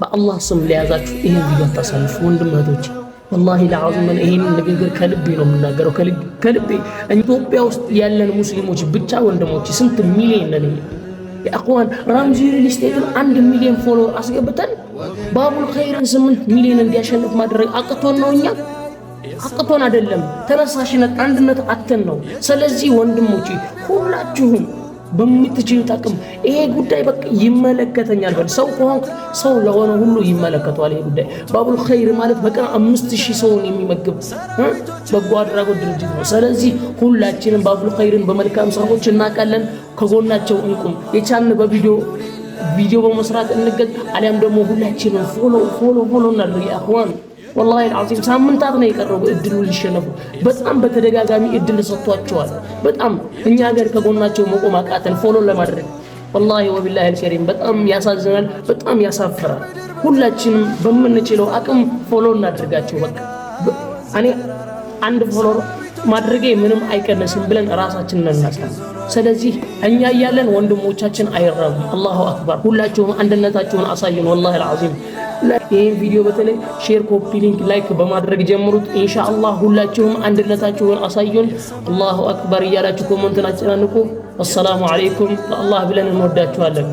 በአላህ ስም ለያዛችሁ ይሄን ቪዲዮ አታሳልፉ ወንድማቶች። والله العظيم من ይሄን ንግግር ከልቤ ነው የምናገረው ከልቤ ኢትዮጵያ ውስጥ ያለን ሙስሊሞች ብቻ ወንድሞች ስንት ሚሊዮን ነን ያአኹዋን ራምዚ ሪል ስቴትን 1 ሚሊዮን ፎሎወር አስገብተን ባቡል ኸይርን 8 ሚሊዮን እንዲያሸንፍ ማድረግ አቅቶን ነው እኛ አቅቶን አይደለም ተነሳሽነት አንድነት አተን ነው ስለዚህ ወንድሞች ሁላችሁም በምትችሉት አቅም ይሄ ጉዳይ በቃ ይመለከተኛል በል ሰው ከሆንክ ሰው ለሆነ ሁሉ ይመለከተዋል ይሄ ጉዳይ ባቡል ኸይር ማለት በቀን 5000 ሰውን የሚመግብ በጎ አድራጎት ድርጅት ነው ስለዚህ ሁላችንም ባቡል ኸይርን በመልካም ስራዎች እናቃለን ከጎናቸው እንቁም የቻልን በቪዲዮ በመስራት እንገዝ አሊያም ደግሞ ሁላችንም ፎሎ እናድርግ ያ አኽዋን والله العظيم ሳምንታት ነው የቀረው እድሉ ሊሸነፉ በጣም በተደጋጋሚ እድል ሰጥቷቸዋል በጣም እኛ ሀገር ከጎናቸው መቆም አቃተን ፎሎ ለማድረግ والله وبالله الكريم በጣም ያሳዝናል በጣም ያሳፍራል ሁላችንም በመንችለው አቅም ፎሎ እናድርጋቸው በቃ እኔ አንድ ፎሎ ማድረጌ ምንም አይቀነስም ብለን ራሳችንን እናሳስ ስለዚህ እኛ ያያለን ወንድሞቻችን አይራቡ አላሁ አክበር ሁላችሁም አንድነታችሁን አሳዩን والله العظيم ይሄን ቪዲዮ በተለይ ሼር ኮፒ ሊንክ ላይክ በማድረግ ጀምሩት ኢንሻአላህ ሁላችሁም አንድነታችሁን አሳዩን አላሁ አክበር እያላችሁ ኮሜንት አጨናንቁ ወሰላሙ አለይኩም አላህ ብለን እንወዳችኋለን